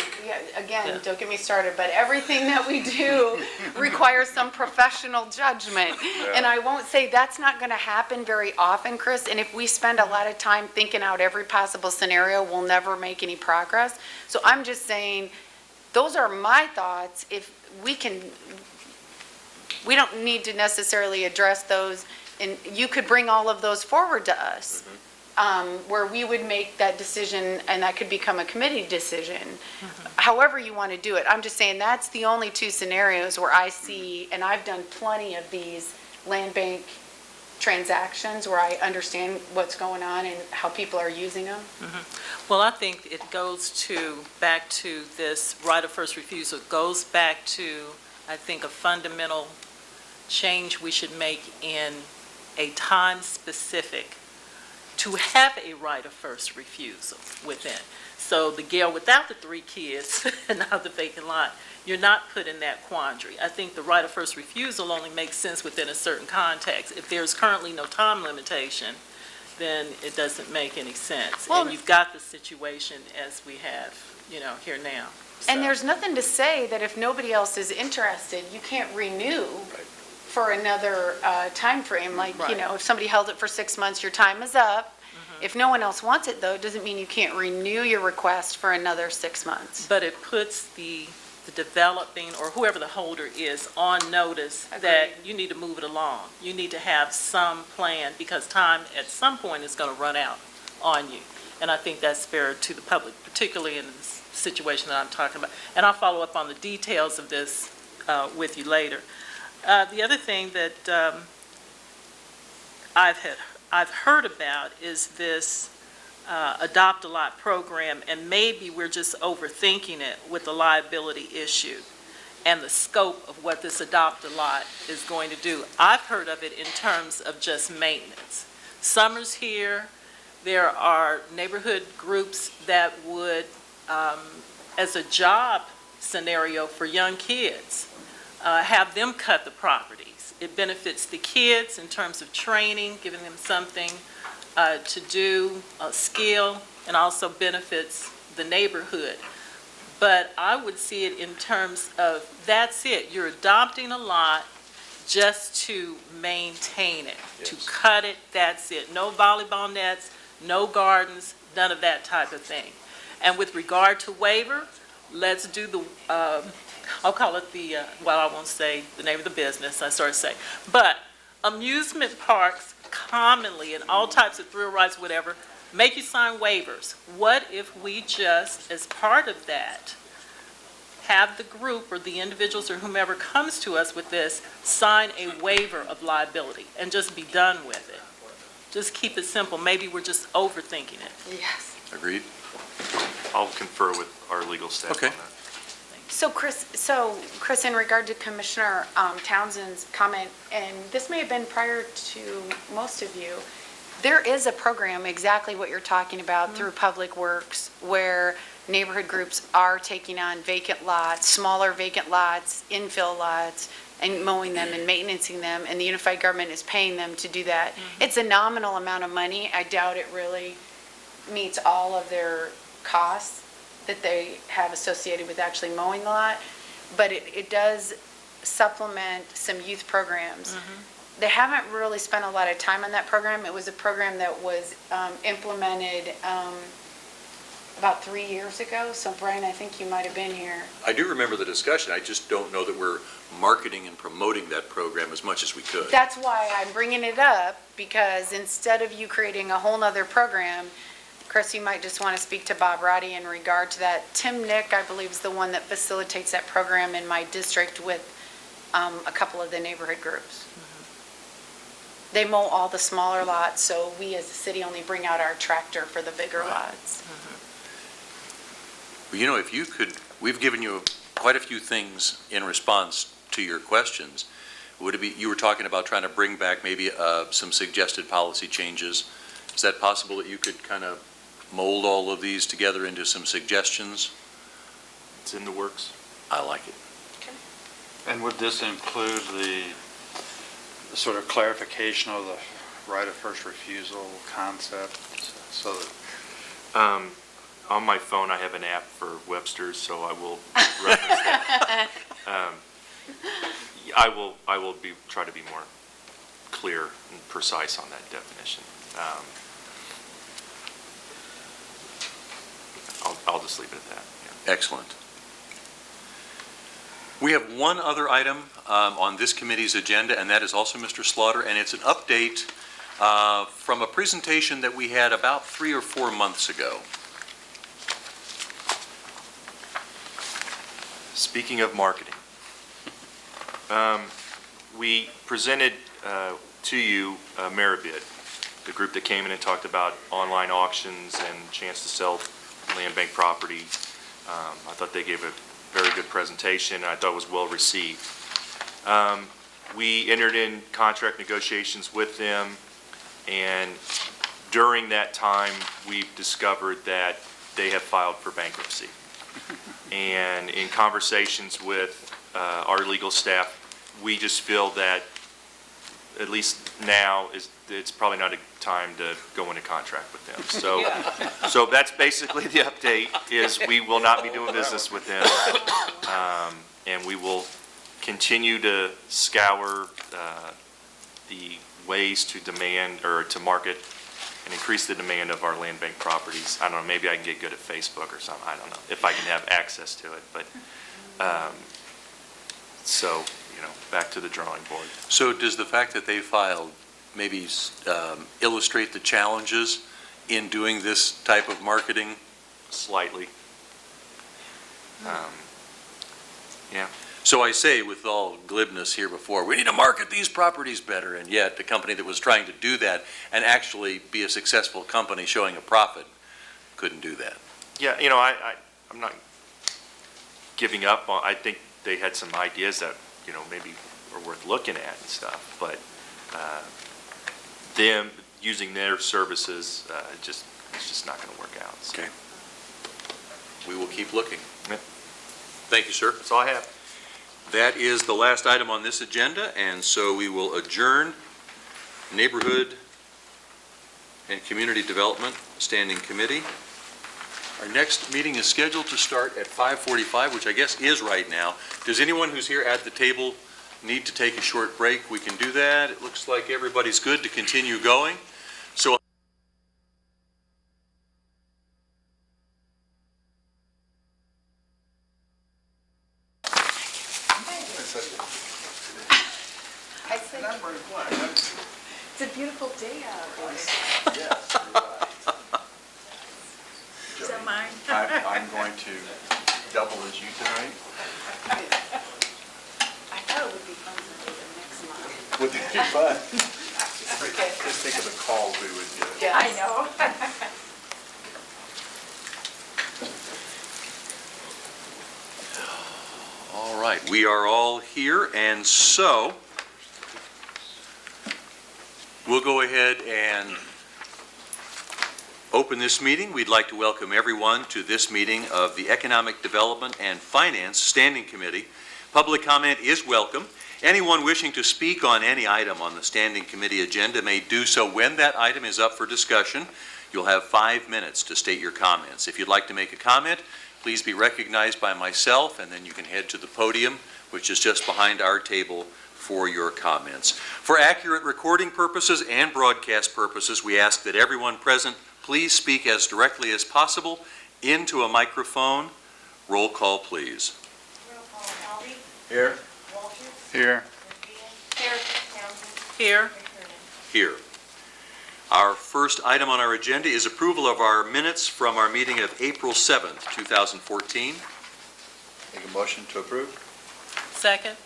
again, Yeah. don't get me started, but everything that we do requires some professional judgment. And I won't say that's not going to happen very often, Chris, and if we spend a lot of time thinking out every possible scenario, we'll never make any progress. So I'm just saying, those are my thoughts. If we can, we don't need to necessarily address those, and you could bring all of those forward to us, where we would make that decision, and that could become a committee decision. However you want to do it. I'm just saying that's the only 2 scenarios where I see, and I've done plenty of these land bank transactions where I understand what's going on and how people are using them. Well, I think it goes back to this right of first refusal. It goes back to, I think, a fundamental change we should make in a time specific to have a right of first refusal within. So the Gail without the 3 kids and now the vacant lot, you're not put in that quandary. I think the right of first refusal only makes sense within a certain context. If there's currently no time limitation, then it doesn't make any sense. Well- And you've got the situation as we have, here now. And So- there's nothing to say that if nobody else is interested, you can't renew for another timeframe. Like, Right. if somebody held it for 6 months, your time is up. If no one else wants it, though, it doesn't mean you can't renew your request for another 6 months. But it puts the developing, or whoever the holder is, on notice that Agreed. you need to move it along. You need to have some plan, because time at some point is going to run out on you. And I think that's fair to the public, particularly in this situation that I'm talking about. And I'll follow up on the details of this with you later. The other thing that I've heard about is this Adopt-A-Lot program, and maybe we're just overthinking it with the liability issue and the scope of what this Adopt-A-Lot is going to do. I've heard of it in terms of just maintenance. Summer's here. There are neighborhood groups that would, as a job scenario for young kids, have them cut the properties. It benefits the kids in terms of training, giving them something to do, a skill, and also benefits the neighborhood. But I would see it in terms of, that's it, you're adopting a lot, just to maintain it, to Yes. cut it, that's it. No volleyball nets, no gardens, none of that type of thing. And with regard to waiver, let's do the, I'll call it the, well, I won't say the name of the business, I sort of say. But amusement parks commonly, and all types of thrill rides, whatever, make you sign waivers. What if we just, as part of that, have the group or the individuals or whomever comes to us with this, sign a waiver of liability and just be done with it? Just keep it simple. Maybe we're just overthinking it. Yes. Agreed? I'll confer with our legal staff Okay. on that. So Chris, in regard to Commissioner Townsend's comment, and this may have been prior to most of you, there is a program, exactly what you're talking about, through Public Works, where neighborhood groups are taking on vacant lots, smaller vacant lots, infill lots, and mowing them and maintaining them, and the unified government is paying them to do that. It's a nominal amount of money. I doubt it really meets all of their costs that they have associated with actually mowing the lot, but it does supplement some youth programs. They haven't really spent a lot of time on that program. It was a program that was implemented about 3 years ago. So Brian, I think you might have been here. I do remember the discussion. I just don't know that we're marketing and promoting that program as much as we could. That's why I'm bringing it up, because instead of you creating a whole nother program, Chris, you might just want to speak to Bob Roddy in regard to that. Tim Nick, I believe, is the one that facilitates that program in my district with a couple of the neighborhood groups. They mow all the smaller lots, so we as a city only bring out our tractor for the bigger lots. Well, you know, if you could, we've given you quite a few things in response to your questions. Would it be, you were talking about trying to bring back maybe some suggested policy changes. Is that possible that you could kind of mold all of these together into some suggestions? It's in the works. I like it. And would this include the sort of clarification of the right of first refusal concept? So that, On my phone, I have an app for Webster's, so I will reference that. I will try to be more clear and precise on that definition. I'll just leave it at that. Yeah. Excellent. We have one other item on this committee's agenda, and that is also Mr. Slaughter, and it's an update from a presentation that we had about 3 or 4 months ago. Speaking of marketing, we presented to you Meribid, the group that came in and talked about online auctions and chance to sell land bank property. I thought they gave a very good presentation. I thought it was well received. We entered in contract negotiations with them, and during that time, we've discovered that they have filed for bankruptcy. And in conversations with our legal staff, we just feel that at least now it's probably not a time to go into contract with them. So that's basically the update, is we will not be doing business with them. And we will continue to scour the ways to demand or to market and increase the demand of our land bank properties. I don't know, maybe I can get good at Facebook or something, I don't know, if I can have access to it, but, so, back to the drawing board. So does the fact that they filed maybe illustrate the challenges in doing this type of marketing? Slightly. Yeah. So I say with all glibness here before, we need to market these properties better, and yet the company that was trying to do that and actually be a successful company showing a profit couldn't do that. Yeah, I'm not giving up on, I think they had some ideas that, maybe are worth looking at and stuff, but them using their services, it's just not going to work out. So. Okay. We will keep looking. Yeah. Thank you, sir. That's all I have. That is the last item on this agenda, and so we will adjourn Neighborhood and Community Development Standing Committee. Our next meeting is scheduled to start at 5:45, which I guess is right now. Does anyone who's here at the table need to take a short break, we can do that. It looks like everybody's good to continue going. So I said, it's a beautiful day out there. Is that mine? I'm going to double as you tonight. I thought it would be fun to do it next month. Would that be fun? Just think of the calls we would get. I know. all right, we are all here, and so we'll go ahead and open this meeting. We'd like to welcome everyone to this meeting of the Economic Development and Finance Standing Committee. Public comment is welcome. Anyone wishing to speak on any item on the Standing Committee agenda may do so when that item is up for discussion. You'll have 5 minutes to state your comments. If you'd like to make a comment, please be recognized by myself, and then you can head to the podium, which is just behind our table, for your comments. For accurate recording purposes and broadcast purposes, we ask that everyone present please speak as directly as possible into a microphone. Roll call, please. Roll call. Albee? Here? Walters? Here. Here. Townsend? Here. McKernan? Here. Our first item on our agenda is approval of our minutes from our meeting of April 7th, 2014. Make a motion to approve? Second.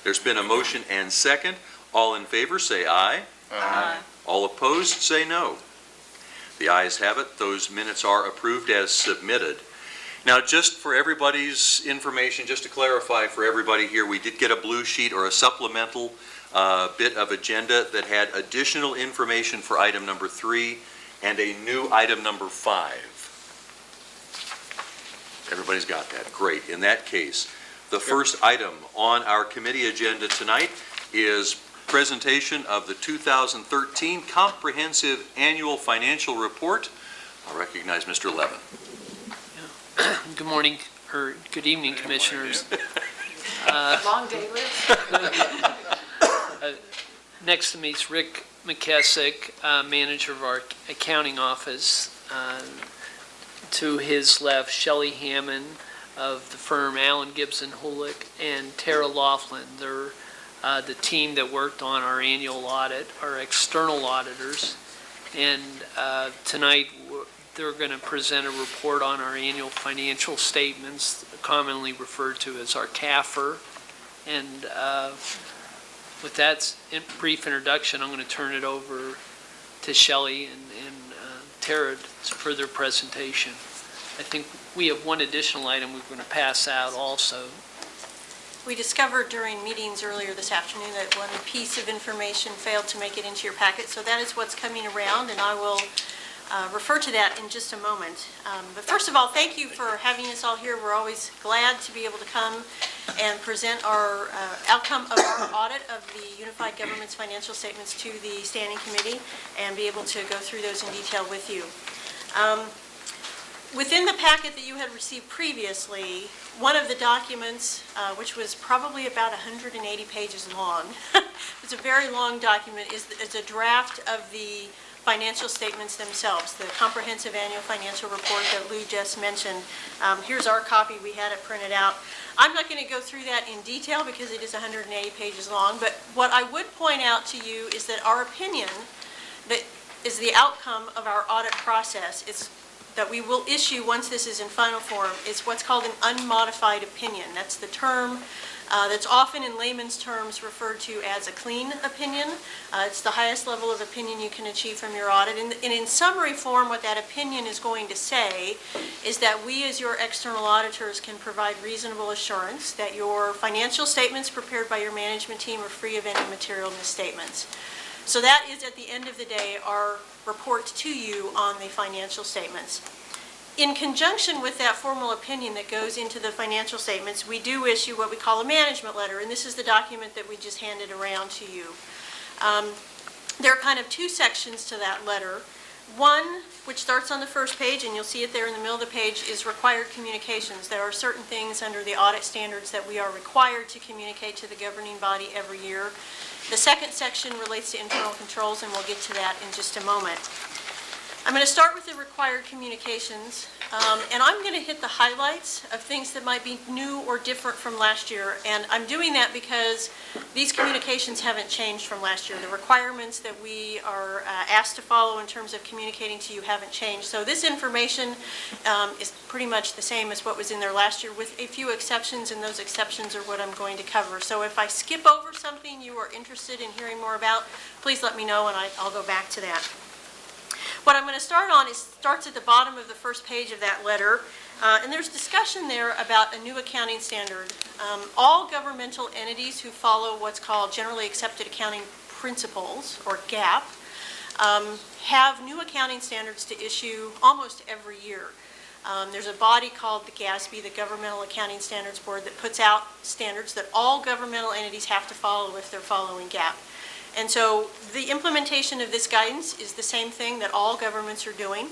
There's been a motion and second. All in favor, say aye. Aye. All opposed, say no. The ayes have it. Those minutes are approved as submitted. Now, just for everybody's information, just to clarify for everybody here, we did get a blue sheet or a supplemental bit of agenda that had additional information for item number 3 and a new item number 5. Everybody's got that. Great. In that case, the first item on our committee agenda tonight is presentation of the 2013 Comprehensive Annual Financial Report. I'll recognize Mr. Levin. Good morning, or good evening, Commissioners. Long day, Liz? Next to me is Rick McKessick, manager of our accounting office. To his left, Shelley Hammond of the firm Allen Gibson Hulick, and Tara Laughlin. They're the team that worked on our annual audit, our external auditors. And tonight, they're going to present a report on our annual financial statements, commonly referred to as our CAFR. And with that brief introduction, I'm going to turn it over to Shelley and Tara for their presentation. I think we have one additional item we're going to pass out also. We discovered during meetings earlier this afternoon that one piece of information failed to make it into your packet, so that is what's coming around, and I will refer to that in just a moment. But first of all, thank you for having us all here. We're always glad to be able to come and present our outcome of our audit of the Unified Government's financial statements to the Standing Committee and be able to go through those in detail with you. Within the packet that you had received previously, one of the documents, which was probably about 180 pages long, it's a very long document, is a draft of the financial statements themselves, the comprehensive annual financial report that Lou just mentioned. Here's our copy. We had it printed out. I'm not going to go through that in detail because it is 180 pages long, but what I would point out to you is that our opinion that is the outcome of our audit process is that we will issue once this is in final form is what's called an unmodified opinion. That's the term that's often in layman's terms referred to as a clean opinion. It's the highest level of opinion you can achieve from your audit. And in summary form, what that opinion is going to say is that we as your external auditors can provide reasonable assurance that your financial statements prepared by your management team are free of any material misstatements. So that is, at the end of the day, our report to you on the financial statements. In conjunction with that formal opinion that goes into the financial statements, we do issue what we call a management letter, and this is the document that we just handed around to you. There are kind of two sections to that letter. One, which starts on the first page, and you'll see it there in the middle of the page, is required communications. There are certain things under the audit standards that we are required to communicate to the governing body every year. The second section relates to internal controls, and we'll get to that in just a moment. I'm going to start with the required communications, and I'm going to hit the highlights of things that might be new or different from last year. And I'm doing that because these communications haven't changed from last year. The requirements that we are asked to follow in terms of communicating to you haven't changed. So this information is pretty much the same as what was in there last year, with a few exceptions, and those exceptions are what I'm going to cover. So if I skip over something you are interested in hearing more about, please let me know, and I'll go back to that. What I'm going to start on starts at the bottom of the first page of that letter, and there's discussion there about a new accounting standard. All governmental entities who follow what's called Generally Accepted Accounting Principles, or GAAP, have new accounting standards to issue almost every year. There's a body called the GASB, the Governmental Accounting Standards Board, that puts out standards that all governmental entities have to follow if they're following GAAP. And so the implementation of this guidance is the same thing that all governments are doing.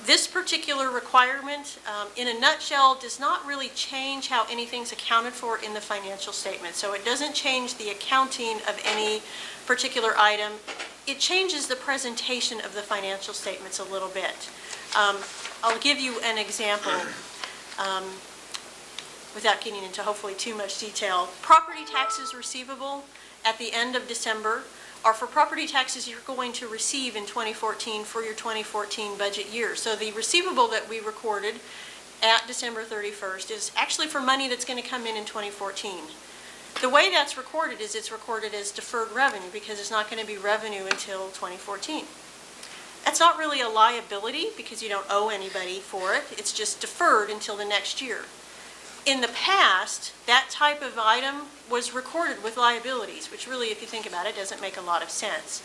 This particular requirement, in a nutshell, does not really change how anything's accounted for in the financial statement. So it doesn't change the accounting of any particular item. It changes the presentation of the financial statements a little bit. I'll give you an example without getting into hopefully too much detail. Property taxes receivable at the end of December are for property taxes you're going to receive in 2014 for your 2014 budget year. So the receivable that we recorded at December 31st is actually for money that's going to come in 2014. The way that's recorded is it's recorded as deferred revenue because it's not going to be revenue until 2014. That's not really a liability because you don't owe anybody for it. It's just deferred until the next year. In the past, that type of item was recorded with liabilities, which really, if you think about it, doesn't make a lot of sense.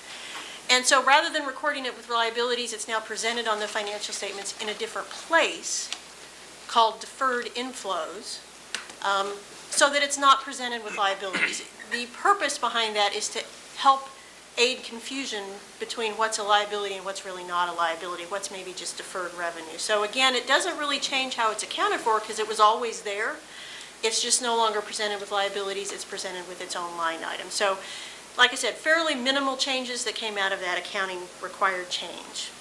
And so rather than recording it with liabilities, it's now presented on the financial statements in a different place called deferred inflows, so that it's not presented with liabilities. The purpose behind that is to help aid confusion between what's a liability and what's really not a liability, what's maybe just deferred revenue. So again, it doesn't really change how it's accounted for because it was always there. It's just no longer presented with liabilities, it's presented with its own line item. So, like I said, fairly minimal changes that came out of that accounting required change.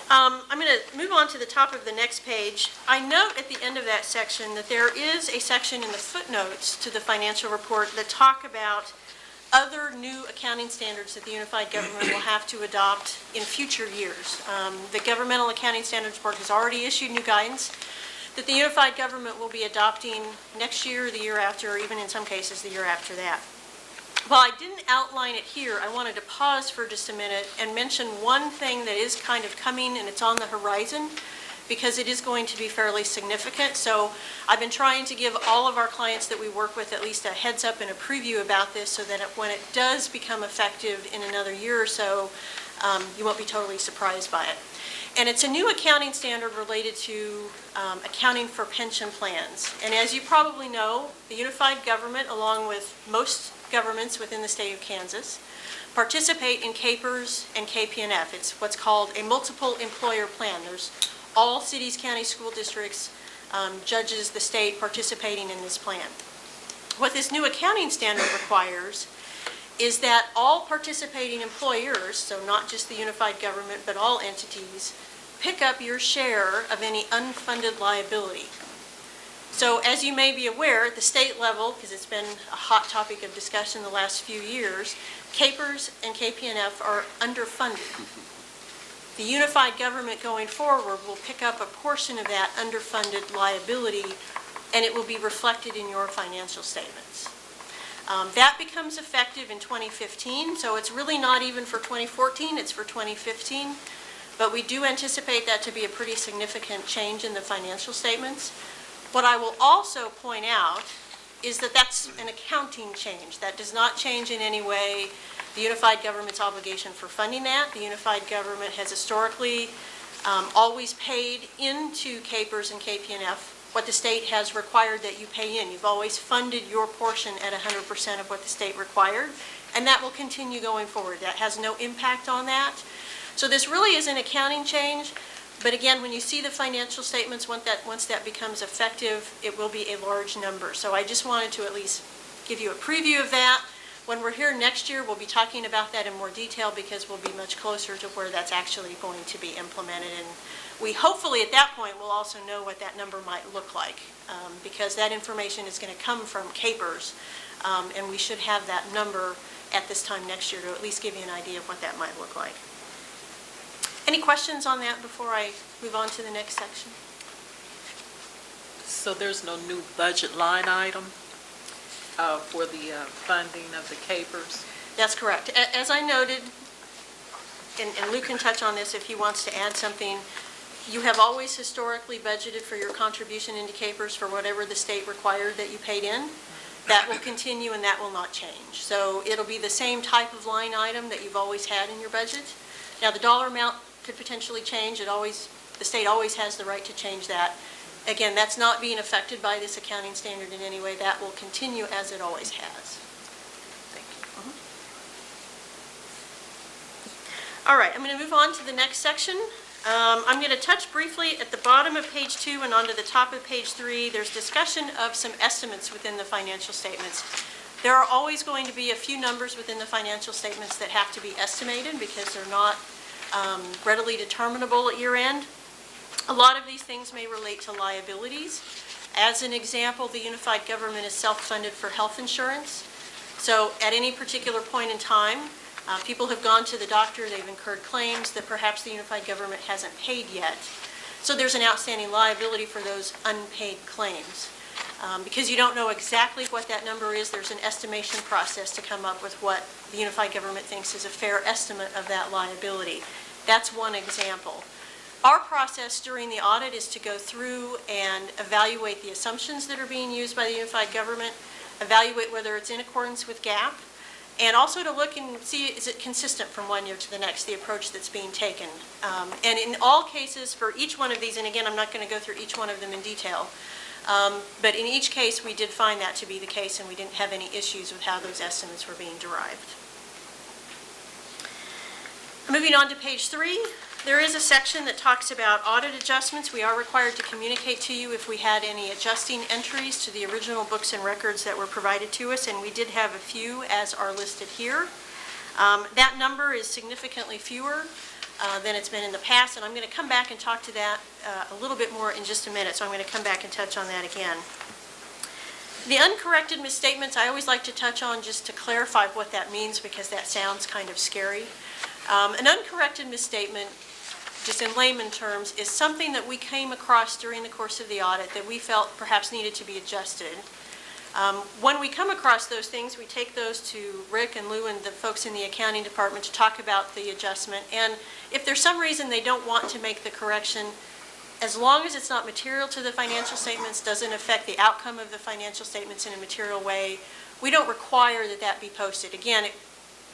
I'm going to move on to the top of the next page. I note at the end of that section that there is a section in the footnotes to the financial report that talk about other new accounting standards that the unified government will have to adopt in future years. The Governmental Accounting Standards Board has already issued new guidance that the unified government will be adopting next year, the year after, or even in some cases the year after that. While I didn't outline it here, I wanted to pause for just a minute and mention one thing that is kind of coming and it's on the horizon, because it is going to be fairly significant. So I've been trying to give all of our clients that we work with at least a heads up and a preview about this so that when it does become effective in another year or so, you won't be totally surprised by it. And it's a new accounting standard related to accounting for pension plans. And as you probably know, the unified government, along with most governments within the state of Kansas, participate in CAPERS and KP&F. It's what's called a multiple employer plan. There's all cities, counties, school districts, judges, the state participating in this plan. What this new accounting standard requires is that all participating employers, so not just the unified government, but all entities, pick up your share of any unfunded liability. So as you may be aware, at the state level, because it's been a hot topic of discussion the last few years, CAPERS and KP&F are underfunded. The unified government going forward will pick up a portion of that underfunded liability, and it will be reflected in your financial statements. That becomes effective in 2015, so it's really not even for 2014, it's for 2015. But we do anticipate that to be a pretty significant change in the financial statements. What I will also point out is that that's an accounting change. That does not change in any way the unified government's obligation for funding that. The unified government has historically always paid into CAPERS and KP&F what the state has required that you pay in. You've always funded your portion at 100% of what the state required, and that will continue going forward. That has no impact on that. So this really is an accounting change, but again, when you see the financial statements, once that becomes effective, it will be a large number. So I just wanted to at least give you a preview of that. When we're here next year, we'll be talking about that in more detail because we'll be much closer to where that's actually going to be implemented. And we hopefully at that point will also know what that number might look like, because that information is going to come from CAPERS, and we should have that number at this time next year to at least give you an idea of what that might look like. Any questions on that before I move on to the next section? So there's no new budget line item for the funding of the CAPERS? That's correct. As I noted, and Lou can touch on this if he wants to add something, you have always historically budgeted for your contribution into CAPERS for whatever the state required that you paid in. That will continue and that will not change. So it'll be the same type of line item that you've always had in your budget. Now, the dollar amount could potentially change. The state always has the right to change that. Again, that's not being affected by this accounting standard in any way. That will continue as it always has. Thank you. All right, I'm going to move on to the next section. I'm going to touch briefly at the bottom of page 2 and onto the top of page 3. There's discussion of some estimates within the financial statements. There are always going to be a few numbers within the financial statements that have to be estimated because they're not readily determinable at year end. A lot of these things may relate to liabilities. As an example, the unified government is self-funded for health insurance. So at any particular point in time, people have gone to the doctor, they've incurred claims that perhaps the unified government hasn't paid yet. So there's an outstanding liability for those unpaid claims. Because you don't know exactly what that number is, there's an estimation process to come up with what the unified government thinks is a fair estimate of that liability. That's one example. Our process during the audit is to go through and evaluate the assumptions that are being used by the unified government, evaluate whether it's in accordance with GAAP, and also to look and see is it consistent from one year to the next, the approach that's being taken. And in all cases, for each one of these, and again, I'm not going to go through each one of them in detail, but in each case, we did find that to be the case, and we didn't have any issues with how those estimates were being derived. Moving on to page 3, there is a section that talks about audit adjustments. We are required to communicate to you if we had any adjusting entries to the original books and records that were provided to us, and we did have a few as are listed here. That number is significantly fewer than it's been in the past, and I'm going to come back and talk to that a little bit more in just a minute, so I'm going to come back and touch on that again. The uncorrected misstatements I always like to touch on just to clarify what that means because that sounds kind of scary. An uncorrected misstatement, just in layman terms, is something that we came across during the course of the audit that we felt perhaps needed to be adjusted. When we come across those things, we take those to Rick and Lou and the folks in the accounting department to talk about the adjustment. And if there's some reason they don't want to make the correction, as long as it's not material to the financial statements, doesn't affect the outcome of the financial statements in a material way, we don't require that that be posted. Again,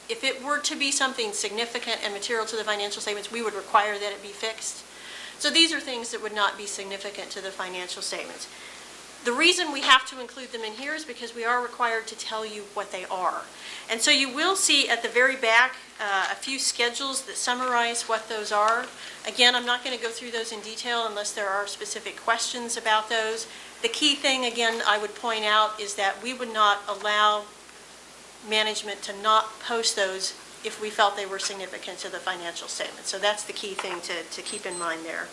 if it were to be something significant and material to the financial statements, we would require that it be fixed. So these are things that would not be significant to the financial statements. The reason we have to include them in here is because we are required to tell you what they are. And so you will see at the very back a few schedules that summarize what those are. Again, I'm not going to go through those in detail unless there are specific questions about those. The key thing, again, I would point out is that we would not allow management to not post those if we felt they were significant to the financial statement. So that's the key thing to keep in mind there.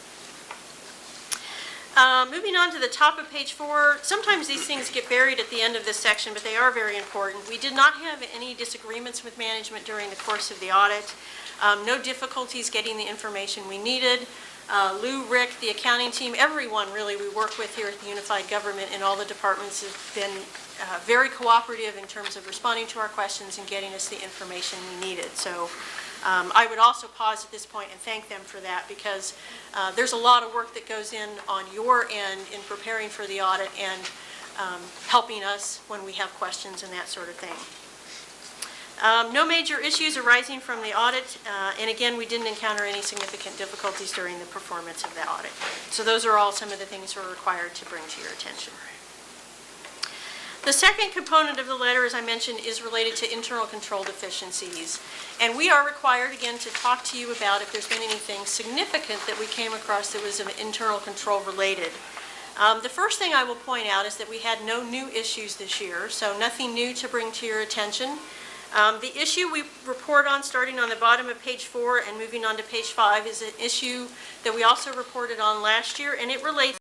Moving on to the top of page 4, sometimes these things get buried at the end of this section, but they are very important. We did not have any disagreements with management during the course of the audit. No difficulties getting the information we needed. Lou, Rick, the accounting team, everyone really we work with here at the Unified Government and all the departments have been very cooperative in terms of responding to our questions and getting us the information we needed. So I would also pause at this point and thank them for that because there's a lot of work that goes in on your end in preparing for the audit and helping us when we have questions and that sort of thing. No major issues arising from the audit, and again, we didn't encounter any significant difficulties during the performance of the audit. So those are all some of the things we're required to bring to your attention. The second component of the letter, as I mentioned, is related to internal control deficiencies. And we are required, again, to talk to you about if there's been anything significant that we came across that was internal control related. The first thing I will point out is that we had no new issues this year, so nothing new to bring to your attention. The issue we report on, starting on the bottom of page 4 and moving on to page 5, is an issue that we also reported on last year, and it relates